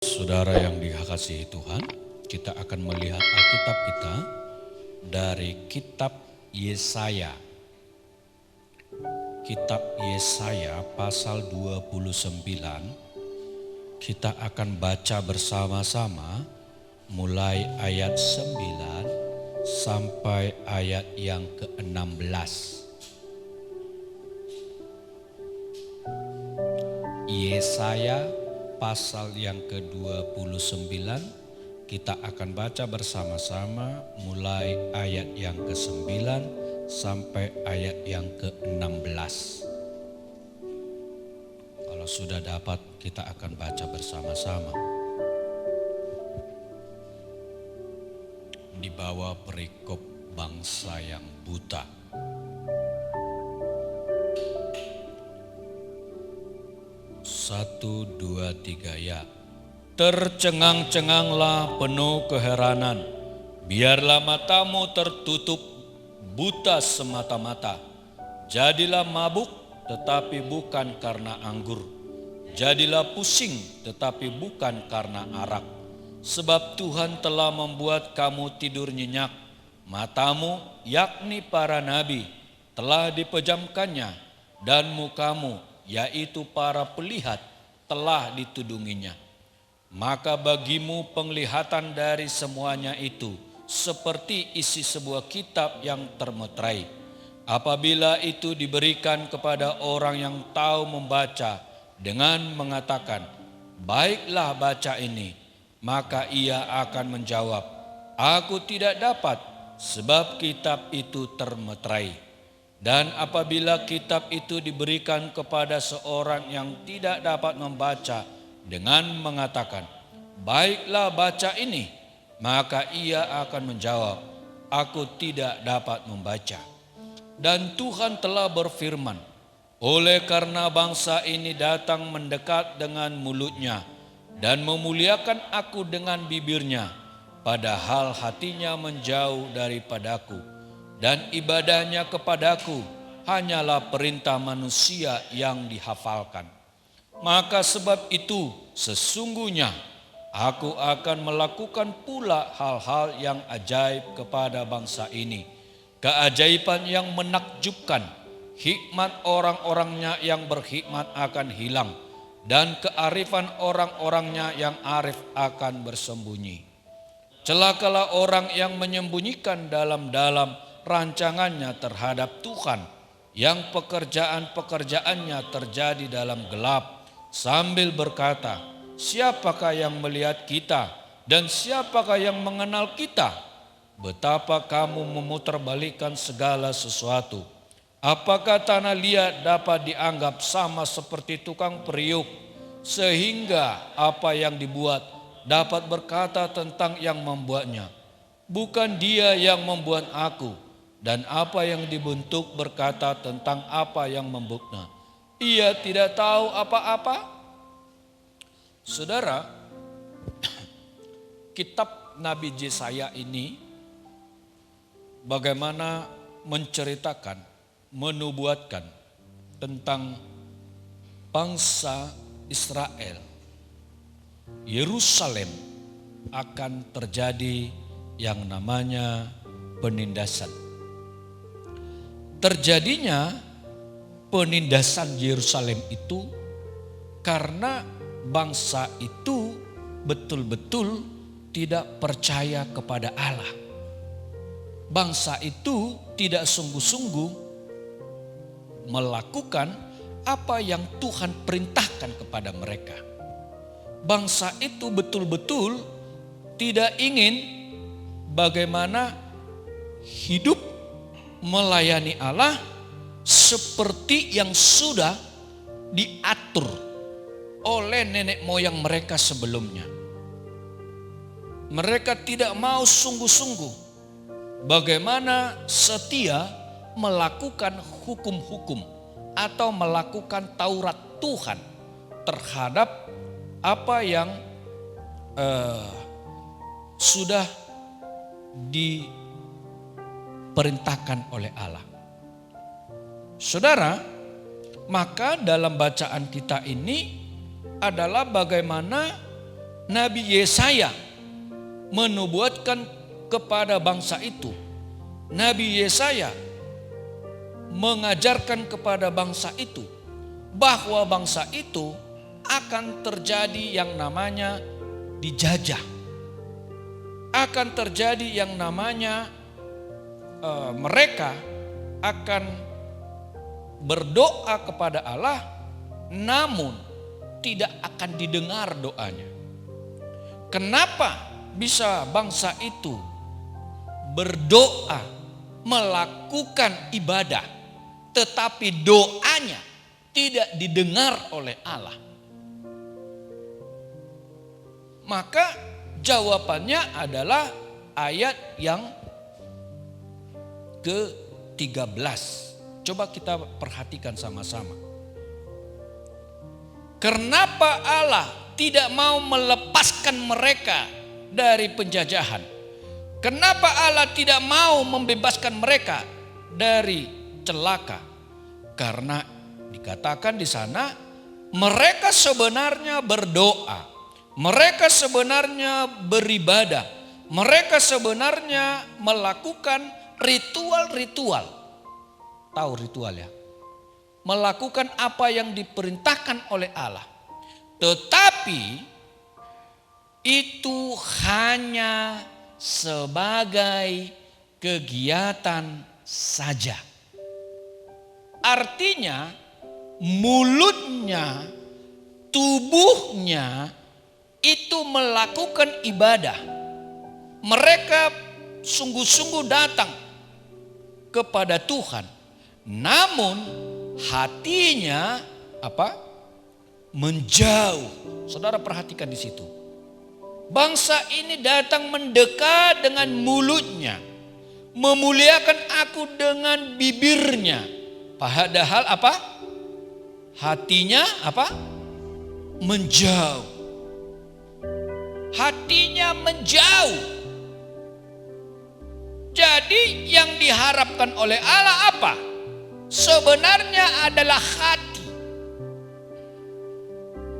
Saudara yang dikasihi Tuhan, kita akan melihat Alkitab kita dari kitab Yesaya. Kitab Yesaya pasal 29, kita akan baca bersama-sama mulai ayat 9 sampai ayat yang ke-16. Yesaya pasal yang ke-29, kita akan baca bersama-sama mulai ayat yang ke-9 sampai ayat yang ke-16. Kalau sudah dapat, kita akan baca bersama-sama. Di bawah perikop bangsa yang buta. 1, 2, 3 ya. Tercengang-cenganglah penuh keheranan, biarlah matamu tertutup buta semata-mata. Jadilah mabuk tetapi bukan karena anggur, jadilah pusing tetapi bukan karena arak. Sebab Tuhan telah membuat kamu tidur nyenyak, matamu yakni para nabi telah dipejamkannya, dan mukamu yaitu para pelihat telah ditudunginya. Maka bagimu penglihatan dari semuanya itu seperti isi sebuah kitab yang termeterai. Apabila itu diberikan kepada orang yang tahu membaca dengan mengatakan, baiklah baca ini, maka ia akan menjawab, aku tidak dapat, sebab kitab itu termeterai. Dan apabila kitab itu diberikan kepada seorang yang tidak dapat membaca dengan mengatakan, baiklah baca ini, maka ia akan menjawab, aku tidak dapat membaca. Dan Tuhan telah berfirman, oleh karena bangsa ini datang mendekat dengan mulutnya dan memuliakan aku dengan bibirnya, padahal hatinya menjauh daripadaku, dan ibadahnya kepadaku hanyalah perintah manusia yang dihafalkan. Maka sebab itu sesungguhnya aku akan melakukan pula hal-hal yang ajaib kepada bangsa ini, keajaiban yang menakjubkan. Hikmat orang-orangnya yang berhikmat akan hilang, dan kearifan orang-orangnya yang arif akan bersembunyi. Celakalah orang yang menyembunyikan dalam-dalam rancangannya terhadap Tuhan, yang pekerjaan-pekerjaannya terjadi dalam gelap, sambil berkata, siapakah yang melihat kita dan siapakah yang mengenal kita? Betapa kamu memutarbalikkan segala sesuatu. Apakah tanah liat dapat dianggap sama seperti tukang periuk, sehingga apa yang dibuat dapat berkata tentang yang membuatnya, bukan dia yang membuat aku, dan apa yang dibentuk berkata tentang apa yang membentuknya, ia tidak tahu apa-apa? Saudara, kitab Nabi Yesaya ini bagaimana menceritakan, menubuatkan tentang bangsa Israel, Yerusalem akan terjadi yang namanya penindasan. Terjadinya penindasan Yerusalem itu karena bangsa itu betul-betul tidak percaya kepada Allah. Bangsa itu tidak sungguh-sungguh melakukan apa yang Tuhan perintahkan kepada mereka. Bangsa itu betul-betul tidak ingin bagaimana hidup melayani Allah seperti yang sudah diatur oleh nenek moyang mereka sebelumnya. Mereka tidak mau sungguh-sungguh bagaimana setia melakukan hukum-hukum atau melakukan Taurat Tuhan terhadap apa yang sudah diperintahkan oleh Allah. Saudara, maka dalam bacaan kita ini adalah bagaimana Nabi Yesaya menubuatkan kepada bangsa itu. Nabi Yesaya mengajarkan kepada bangsa itu bahwa bangsa itu akan terjadi yang namanya dijajah. Akan terjadi yang namanya mereka akan berdoa kepada Allah, namun tidak akan didengar doanya. Kenapa bisa bangsa itu berdoa, melakukan ibadah, tetapi doanya tidak didengar oleh Allah? Maka jawabannya adalah ayat yang ke-13. Coba kita perhatikan sama-sama. Kenapa Allah tidak mau melepaskan mereka dari penjajahan? Kenapa Allah tidak mau membebaskan mereka dari celaka? Karena dikatakan di sana mereka sebenarnya berdoa, mereka sebenarnya beribadah, mereka sebenarnya melakukan ritual-ritual. Tahu ritual ya? Melakukan apa yang diperintahkan oleh Allah. Tetapi itu hanya sebagai kegiatan saja. Artinya mulutnya, tubuhnya itu melakukan ibadah. Mereka sungguh-sungguh datang kepada Tuhan. Namun hatinya menjauh. Saudara perhatikan di situ. Bangsa ini datang mendekat dengan mulutnya, memuliakan aku dengan bibirnya. Padahal hatinya menjauh. Hatinya menjauh. Jadi yang diharapkan oleh Allah apa? Sebenarnya adalah hati.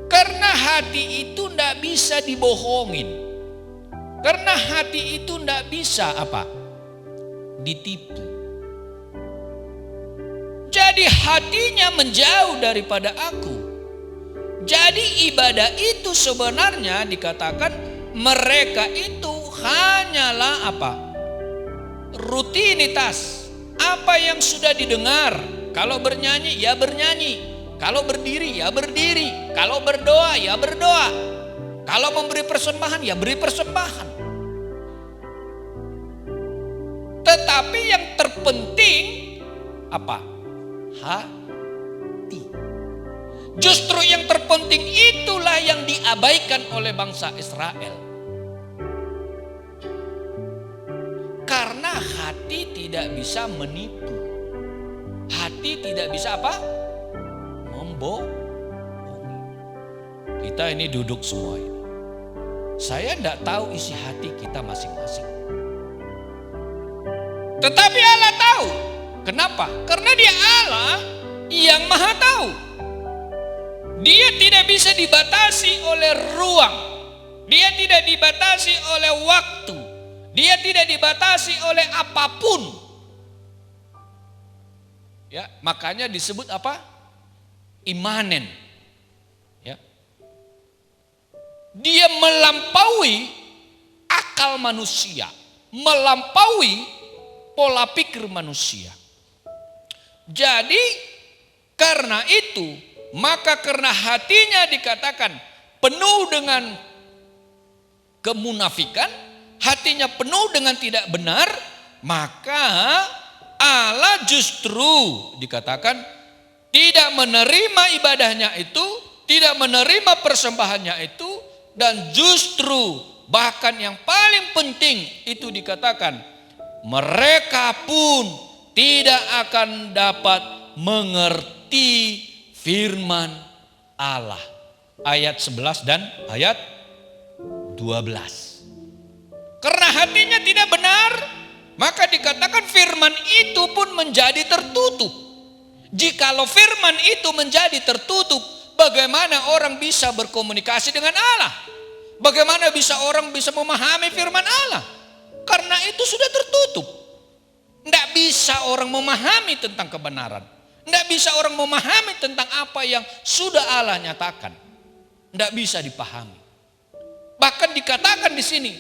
Karena hati itu tidak bisa dibohongin. Karena hati itu tidak bisa ditipu. Jadi hatinya menjauh daripada aku. Jadi ibadah itu sebenarnya dikatakan mereka itu hanyalah rutinitas. Apa yang sudah didengar. Kalau bernyanyi ya bernyanyi. Kalau berdiri ya berdiri. Kalau berdoa ya berdoa. Kalau memberi persembahan ya beri persembahan. Tetapi yang terpenting hati. Justru yang terpenting itulah yang diabaikan oleh bangsa Israel. Karena hati tidak bisa menipu. Hati tidak bisa membohongi. Kita ini duduk semua ini. Saya tidak tahu isi hati kita masing-masing. Tetapi Allah tahu. Kenapa? Karena Dia Allah yang Maha Tahu. Dia tidak bisa dibatasi oleh ruang. Dia tidak dibatasi oleh waktu. Dia tidak dibatasi oleh apapun. Ya, makanya disebut imanen. Ya. Dia melampaui akal manusia, melampaui pola pikir manusia. Jadi karena itu, maka karena hatinya dikatakan penuh dengan kemunafikan, hatinya penuh dengan tidak benar, maka Allah justru dikatakan tidak menerima ibadahnya itu, tidak menerima persembahannya itu, dan justru bahkan yang paling penting itu dikatakan mereka pun tidak akan dapat mengerti firman Allah. Ayat 11 dan ayat 12. Karena hatinya tidak benar, maka dikatakan firman itu pun menjadi tertutup. Jikalau firman itu menjadi tertutup, bagaimana orang bisa berkomunikasi dengan Allah? Bagaimana bisa orang bisa memahami firman Allah? Karena itu sudah tertutup. Tidak bisa orang memahami tentang kebenaran. Tidak bisa orang memahami tentang apa yang sudah Allah nyatakan. Tidak bisa dipahami. Bahkan dikatakan di sini,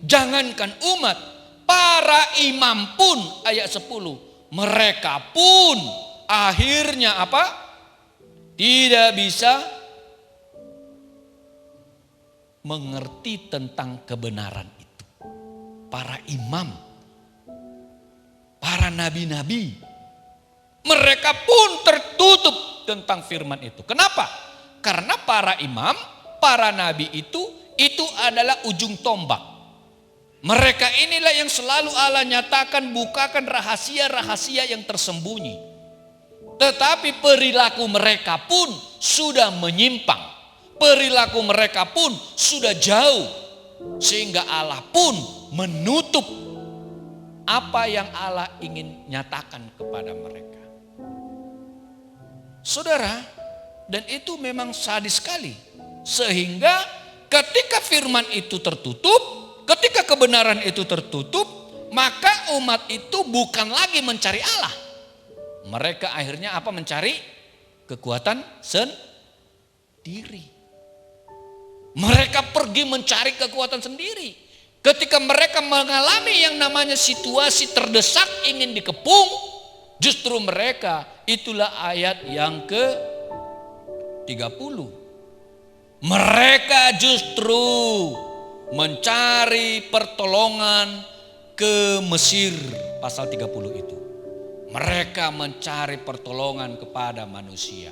jangankan umat, para imam pun, ayat 10, mereka pun akhirnya apa? Tidak bisa mengerti tentang kebenaran itu. Para imam, para nabi-nabi, mereka pun tertutup tentang firman itu. Kenapa? Karena para imam, para nabi itu adalah ujung tombak. Mereka inilah yang selalu Allah nyatakan, bukakan rahasia-rahasia yang tersembunyi. Tetapi perilaku mereka pun sudah menyimpang. Perilaku mereka pun sudah jauh. Sehingga Allah pun menutup apa yang Allah ingin nyatakan kepada mereka. Saudara, dan itu memang sadis sekali. Sehingga ketika firman itu tertutup, ketika kebenaran itu tertutup, maka umat itu bukan lagi mencari Allah. Mereka akhirnya apa? Mencari kekuatan sendiri. Mereka pergi mencari kekuatan sendiri. Ketika mereka mengalami yang namanya situasi terdesak ingin dikepung, justru mereka, itulah ayat yang ke-30. Mereka justru mencari pertolongan ke Mesir, pasal 30 itu. Mereka mencari pertolongan kepada manusia.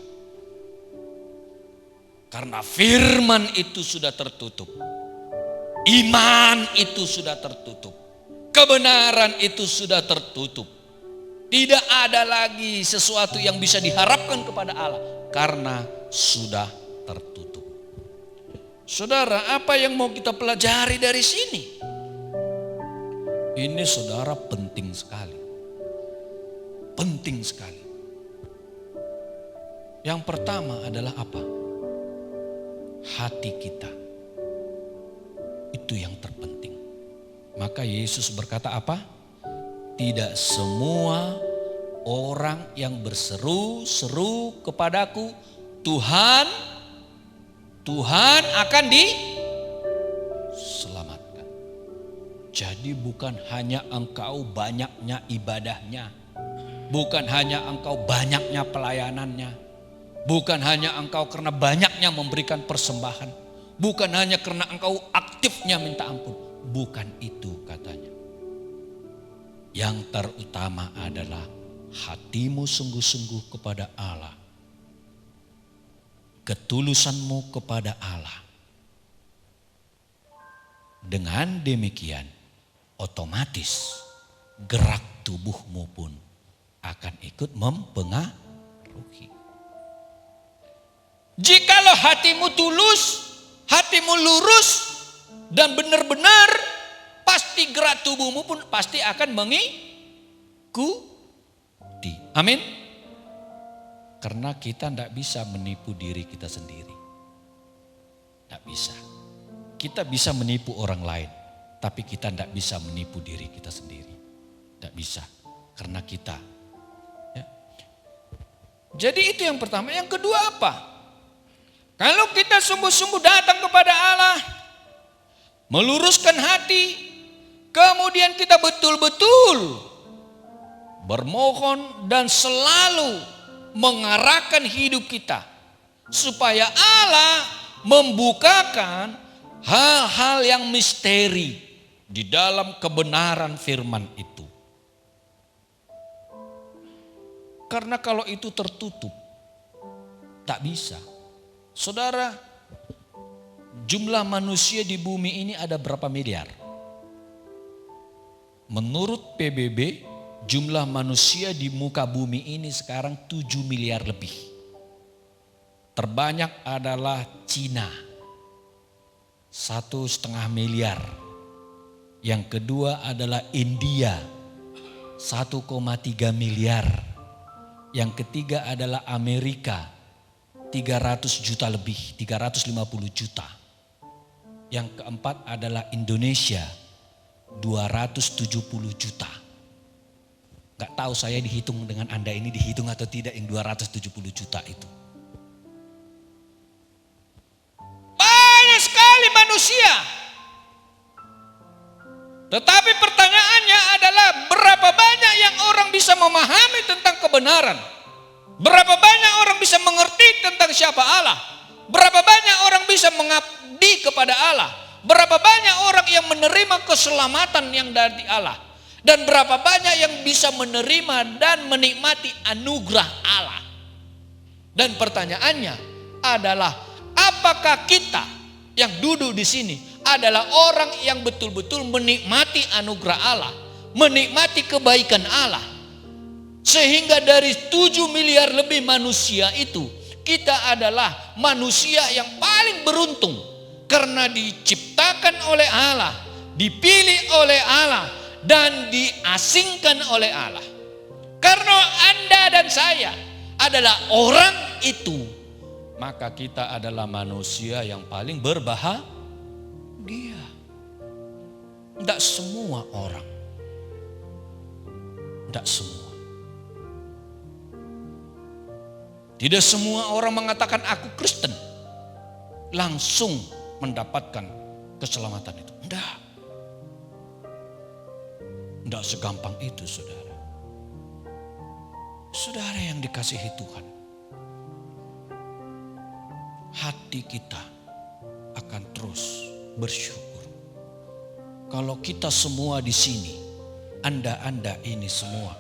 Karena firman itu sudah tertutup. Iman itu sudah tertutup. Kebenaran itu sudah tertutup. Tidak ada lagi sesuatu yang bisa diharapkan kepada Allah. Karena sudah tertutup. Saudara, apa yang mau kita pelajari dari sini? Ini saudara penting sekali. Penting sekali. Yang pertama adalah apa? Hati kita. Itu yang terpenting. Maka Yesus berkata apa? Tidak semua orang yang berseru-seru kepadaku, Tuhan, Tuhan akan diselamatkan. Jadi bukan hanya engkau banyaknya ibadahnya. Bukan hanya engkau banyaknya pelayanannya. Bukan hanya engkau karena banyaknya memberikan persembahan. Bukan hanya karena engkau aktifnya minta ampun. Bukan itu katanya. Yang terutama adalah hatimu sungguh-sungguh kepada Allah. Ketulusanmu kepada Allah. Dengan demikian otomatis gerak tubuhmu pun akan ikut mempengaruhi. Jikalau hatimu tulus, hatimu lurus dan benar-benar, pasti gerak tubuhmu pun pasti akan mengikuti. Amin. Karena kita tidak bisa menipu diri kita sendiri. Tidak bisa. Kita bisa menipu orang lain, tapi kita tidak bisa menipu diri kita sendiri. Tidak bisa. Karena kita. Ya. Jadi itu yang pertama. Yang kedua apa? Kalau kita sungguh-sungguh datang kepada Allah, meluruskan hati, kemudian kita betul-betul bermohon dan selalu mengarahkan hidup kita supaya Allah membukakan hal-hal yang misteri di dalam kebenaran firman itu. Karena kalau itu tertutup, tak bisa. Saudara, jumlah manusia di bumi ini ada berapa miliar? Menurut PBB, jumlah manusia di muka bumi ini sekarang 7 miliar lebih. Terbanyak adalah Cina, 1,5 miliar. Yang kedua adalah India, 1,3 miliar. Yang ketiga adalah Amerika, 300 juta lebih, 350 juta. Yang keempat adalah Indonesia 270 juta. Gak tahu saya dihitung dengan Anda ini dihitung atau tidak yang 270 juta itu. Banyak sekali manusia. Tetapi pertanyaannya adalah berapa banyak yang orang bisa memahami tentang kebenaran? Berapa banyak orang bisa mengerti tentang siapa Allah? Berapa banyak orang bisa mengabdi kepada Allah? Berapa banyak orang yang menerima keselamatan yang dari Allah? Dan berapa banyak yang bisa menerima dan menikmati anugerah Allah? Dan pertanyaannya adalah apakah kita yang duduk di sini adalah orang yang betul-betul menikmati anugerah Allah, menikmati kebaikan Allah. Sehingga dari 7 miliar lebih manusia itu, kita adalah manusia yang paling beruntung. Karena diciptakan oleh Allah, dipilih oleh Allah, dan diasingkan oleh Allah. Karena Anda dan saya adalah orang itu, maka kita adalah manusia yang paling berbahagia. Tidak semua orang. Tidak semua. Tidak semua orang mengatakan aku Kristen langsung mendapatkan keselamatan itu. Tidak. Tidak segampang itu, saudara. Saudara yang dikasihi Tuhan. Hati kita akan terus bersyukur. Kalau kita semua di sini, Anda ini semua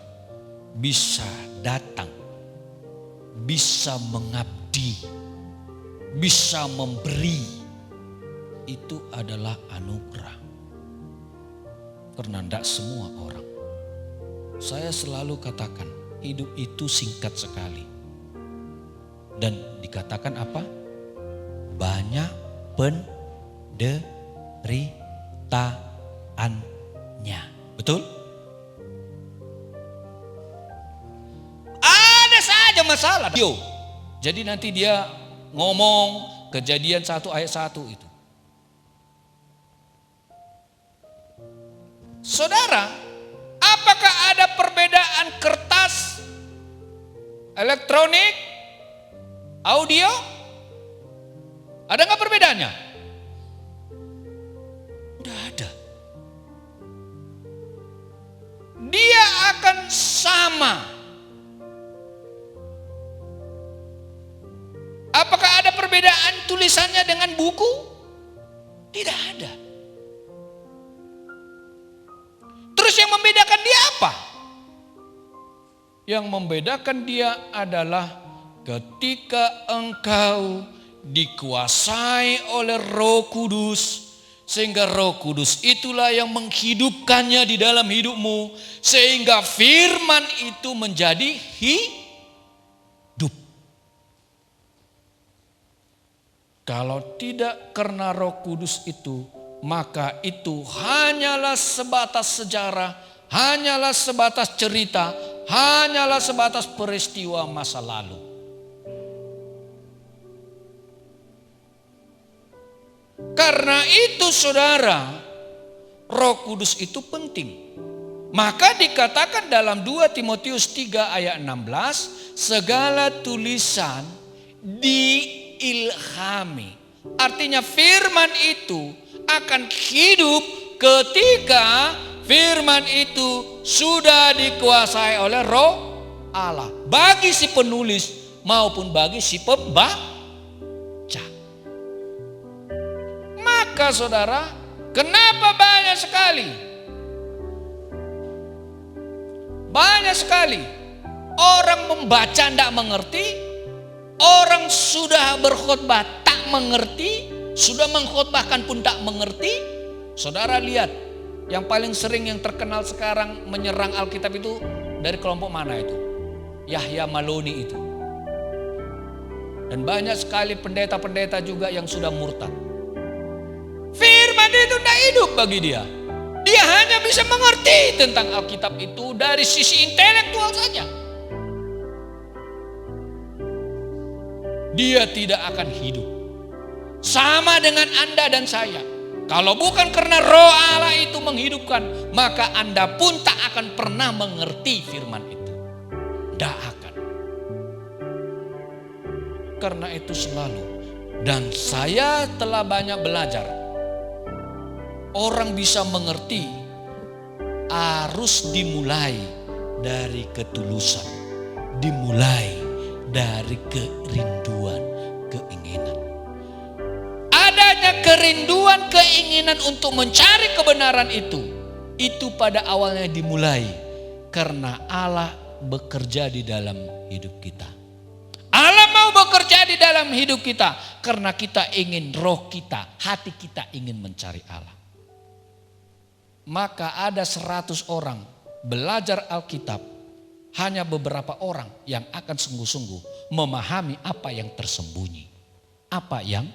bisa datang, bisa mengabdi, bisa memberi, itu adalah anugerah. Karena tidak semua orang. Saya selalu katakan, hidup itu singkat sekali. Dan dikatakan apa? Banyak penderitaannya. Betul? Ada saja masalah. Jadi nanti dia ngomong Kejadian 1 ayat 1 itu. Saudara, apakah ada perbedaan kertas, elektronik, audio? Ada nggak perbedaannya? Tidak ada. Dia akan sama. Apakah ada perbedaan tulisannya dengan buku? Tidak ada. Terus yang membedakan dia apa? Yang membedakan dia adalah ketika engkau dikuasai oleh Roh Kudus, sehingga Roh Kudus itulah yang menghidupkannya di dalam hidupmu, sehingga firman itu menjadi hidup. Kalau tidak karena Roh Kudus itu, maka itu hanyalah sebatas sejarah, hanyalah sebatas cerita, hanyalah sebatas peristiwa masa lalu. Karena itu saudara, Roh Kudus itu penting. Maka dikatakan dalam 2 Timotius 3 ayat 16, segala tulisan diilhami. Artinya firman itu akan hidup ketika firman itu sudah dikuasai oleh Roh Allah. Bagi si penulis maupun bagi si pembaca. Maka saudara, kenapa banyak sekali orang membaca tidak mengerti, orang sudah berkhotbah tak mengerti, sudah mengkhotbahkan pun tak mengerti. Saudara lihat, yang paling sering yang terkenal sekarang menyerang Alkitab itu dari kelompok mana itu? Yahya Maloni itu. Dan banyak sekali pendeta-pendeta juga yang sudah murtad. Firman itu tidak hidup bagi dia. Dia hanya bisa mengerti tentang Alkitab itu dari sisi intelektual saja. Dia tidak akan hidup. Sama dengan Anda dan saya. Kalau bukan karena Roh Allah itu menghidupkan, maka Anda pun tak akan pernah mengerti firman itu. Tidak akan. Karena itu selalu, dan saya telah banyak belajar, orang bisa mengerti harus dimulai dari ketulusan, dimulai dari kerinduan, keinginan. Adanya kerinduan, keinginan untuk mencari kebenaran itu pada awalnya dimulai karena Allah bekerja di dalam hidup kita. Allah mau bekerja di dalam hidup kita karena kita ingin, roh kita, hati kita ingin mencari Allah. Maka ada 100 orang belajar Alkitab, hanya beberapa orang yang akan sungguh-sungguh memahami apa yang tersembunyi, apa yang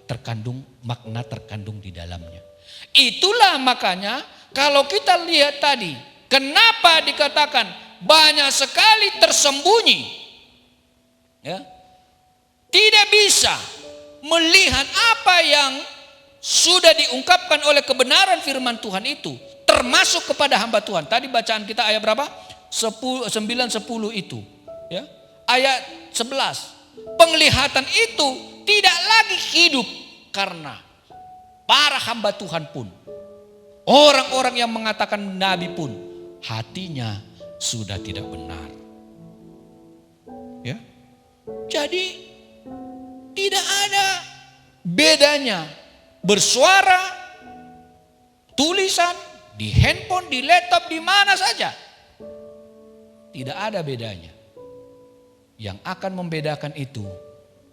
terkandung, makna terkandung di dalamnya. Itulah makanya kalau kita lihat tadi, kenapa dikatakan banyak sekali tersembunyi, ya, tidak bisa melihat apa yang sudah diungkapkan oleh kebenaran firman Tuhan itu, termasuk kepada hamba Tuhan. Tadi bacaan kita ayat berapa? 9-10 itu, ya. Ayat 11. Penglihatan itu tidak lagi hidup karena para hamba Tuhan pun, orang-orang yang mengatakan nabi pun, hatinya sudah tidak benar. Ya. Jadi tidak ada bedanya bersuara, tulisan, di handphone, di laptop, di mana saja. Tidak ada bedanya. Yang akan membedakan itu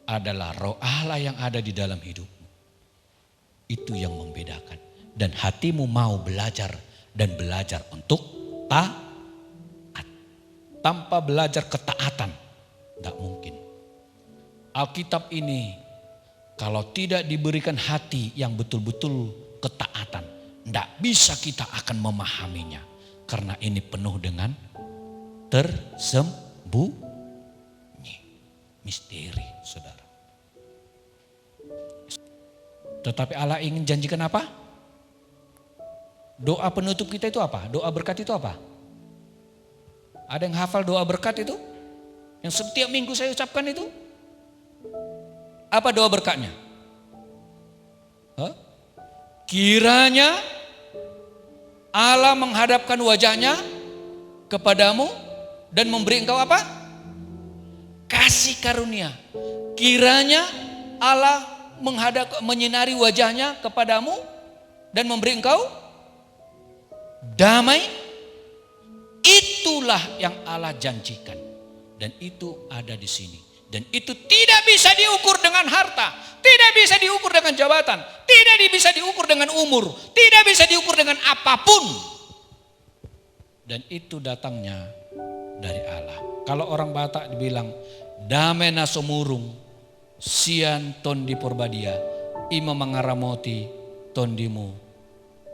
adalah Roh Allah yang ada di dalam hidupmu. Itu yang membedakan. Dan hatimu mau belajar dan belajar untuk taat. Tanpa belajar ketaatan, tidak mungkin. Alkitab ini kalau tidak diberikan hati yang betul-betul ketaatan, tidak bisa kita akan memahaminya. Karena ini penuh dengan tersembunyi, misteri, saudara. Tetapi Allah ingin janjikan apa? Doa penutup kita itu apa? Doa berkat itu apa? Ada yang hafal doa berkat itu? Yang setiap minggu saya ucapkan itu? Apa doa berkatnya? Kiranya Allah menghadapkan wajahnya kepadamu dan memberi engkau apa? Kasih karunia. Kiranya Allah menyinari wajahnya kepadamu dan memberi engkau damai. Itulah yang Allah janjikan. Dan itu ada di sini. Dan itu tidak bisa diukur dengan harta. Tidak bisa diukur dengan jabatan. Tidak bisa diukur dengan umur. Tidak bisa diukur dengan apapun. Dan itu datangnya dari Allah. Kalau orang Batak dibilang, damai nasomurung, sian tondi porbadia, ima mengaramoti tondimu.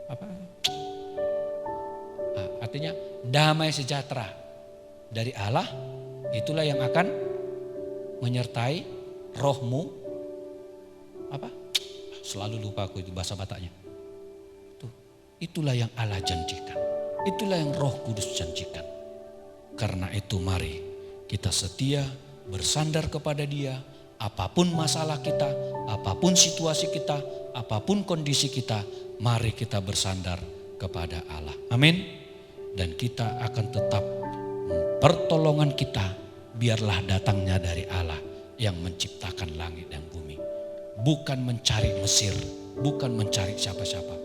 Apa? Artinya damai sejahtera dari Allah, itulah yang akan menyertai rohmu. Apa? Selalu lupa aku itu bahasa Bataknya. Itulah yang Allah janjikan. Itulah yang Roh Kudus janjikan. Karena itu mari kita setia bersandar kepada Dia. Apapun masalah kita, apapun situasi kita, apapun kondisi kita, mari kita bersandar kepada Allah. Amin. Dan kita akan tetap, pertolongan kita biarlah datangnya dari Allah yang menciptakan langit dan bumi. Bukan mencari Mesir, bukan mencari siapa-siapa.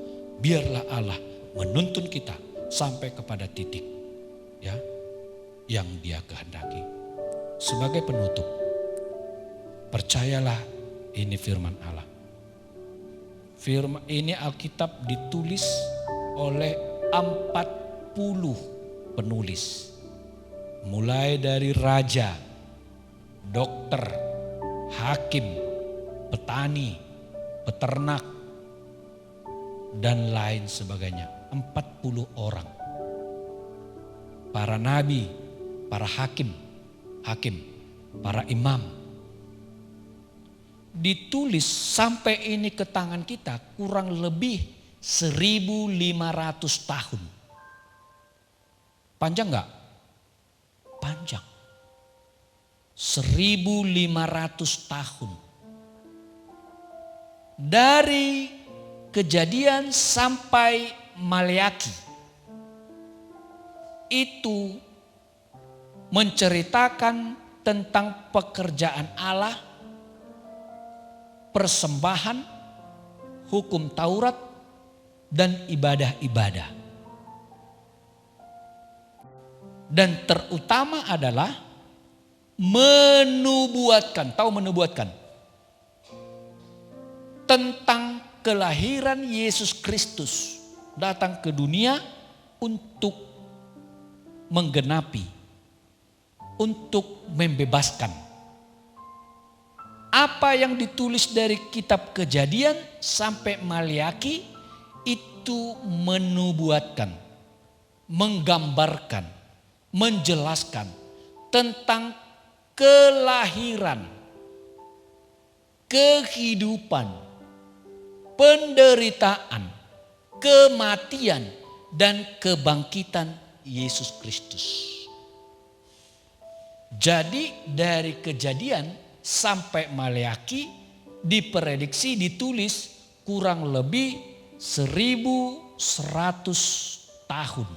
Biarlah Allah menuntun kita sampai kepada titik, ya, yang Dia kehendaki. Sebagai penutup, percayalah ini firman Allah. Firman ini Alkitab ditulis oleh 40 penulis. Mulai dari raja, dokter, hakim, petani, peternak, dan lain sebagainya. 40 orang. Para nabi, para hakim, para imam. ditulis sampai ini ke tangan kita kurang lebih 1.500 tahun. Panjang enggak? Panjang. 1.500 tahun. Dari Kejadian sampai Maleaki itu menceritakan tentang pekerjaan Allah, persembahan, hukum Taurat, dan ibadah-ibadah. Dan terutama adalah menubuatkan, tahu menubuatkan? Tentang kelahiran Yesus Kristus datang ke dunia untuk menggenapi, untuk membebaskan. Apa yang ditulis dari kitab Kejadian sampai Maleaki itu menubuatkan, menggambarkan, menjelaskan tentang kelahiran, kehidupan, penderitaan, kematian, dan kebangkitan Yesus Kristus. Jadi dari Kejadian sampai Maleaki diprediksi ditulis kurang lebih 1.100 tahun.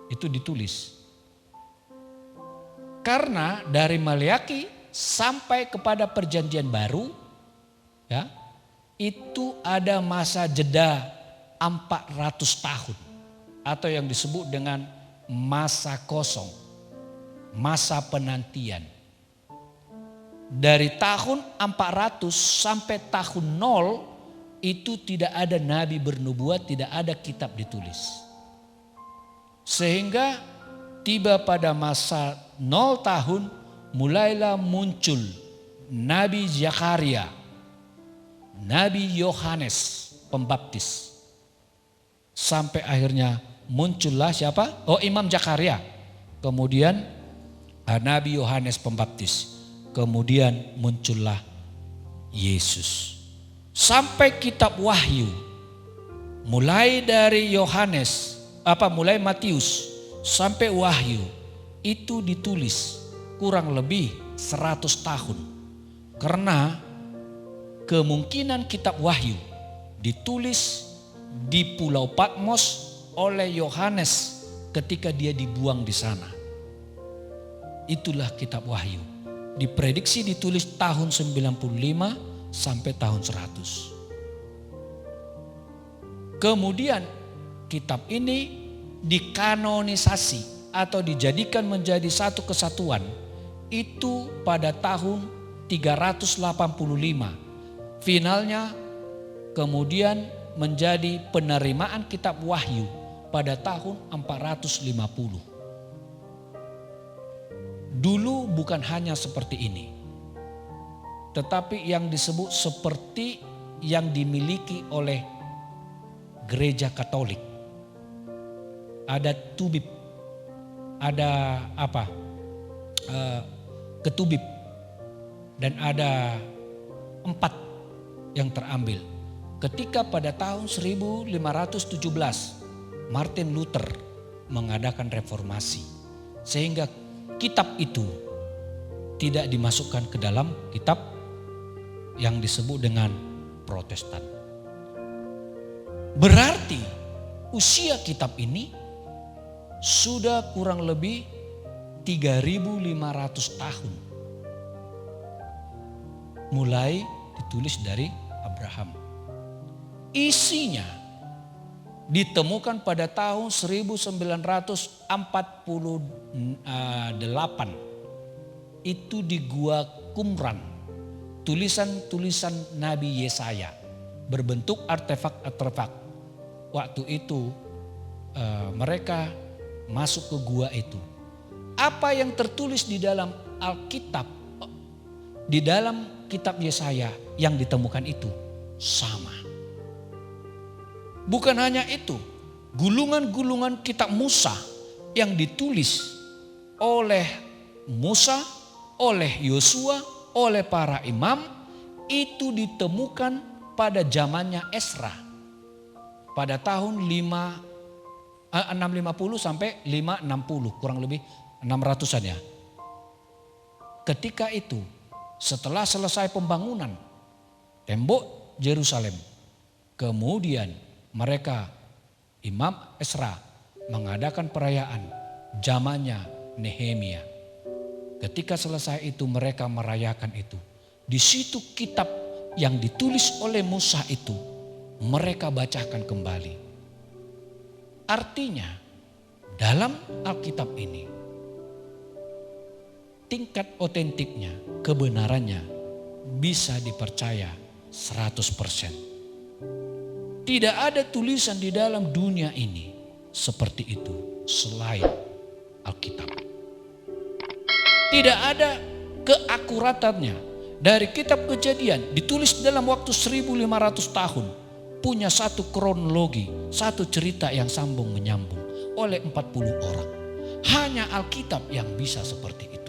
Itu ditulis. Karena dari Maleaki sampai kepada Perjanjian Baru, ya, itu ada masa jeda 400 tahun atau yang disebut dengan masa kosong, masa penantian. Dari tahun 400 sampai tahun 0 itu tidak ada nabi bernubuat, tidak ada kitab ditulis. Sehingga tiba pada masa 0 tahun mulailah muncul Nabi Zakaria, Nabi Yohanes Pembaptis. Sampai akhirnya muncullah siapa? Oh, Imam Zakaria. Kemudian Nabi Yohanes Pembaptis. Kemudian muncullah Yesus. Sampai kitab Wahyu. Mulai dari mulai Matius sampai Wahyu itu ditulis kurang lebih 100 tahun. Karena kemungkinan kitab Wahyu ditulis di Pulau Patmos oleh Yohanes ketika dia dibuang di sana. Itulah kitab Wahyu. Diprediksi ditulis tahun 95 sampai tahun 100. Kemudian kitab ini dikanonisasi atau dijadikan menjadi satu kesatuan itu pada tahun 385. Finalnya kemudian menjadi penerimaan kitab Wahyu pada tahun 450. Dulu bukan hanya seperti ini, tetapi yang disebut seperti yang dimiliki oleh gereja Katolik. Ada tubib, ada ketubib, dan ada 4 yang terambil. Ketika pada tahun 1517 Martin Luther mengadakan reformasi, sehingga kitab itu tidak dimasukkan ke dalam kitab yang disebut dengan Protestan. Berarti usia kitab ini sudah kurang lebih 3.500 tahun. Mulai ditulis dari Abraham. Isinya ditemukan pada tahun 1948 itu di Gua Qumran, tulisan-tulisan Nabi Yesaya berbentuk artefak-artefak. Waktu itu mereka masuk ke gua itu. Apa yang tertulis di dalam Alkitab, di dalam kitab Yesaya yang ditemukan itu sama. Bukan hanya itu, gulungan-gulungan kitab Musa yang ditulis oleh Musa, oleh Yosua, oleh para imam itu ditemukan pada zamannya Esra. Pada tahun 650 sampai 560, kurang lebih 600-an ya. Ketika itu setelah selesai pembangunan tembok Yerusalem, kemudian mereka Imam Esra mengadakan perayaan zamannya Nehemia. Ketika selesai itu mereka merayakan itu. Di situ kitab yang ditulis oleh Musa itu mereka bacakan kembali. Artinya dalam Alkitab ini tingkat otentiknya, kebenarannya bisa dipercaya 100%. Tidak ada tulisan di dalam dunia ini seperti itu selain Alkitab. Tidak ada keakuratannya dari kitab Kejadian ditulis dalam waktu 1500 tahun. Punya satu kronologi, satu cerita yang sambung menyambung oleh 40 orang. Hanya Alkitab yang bisa seperti itu.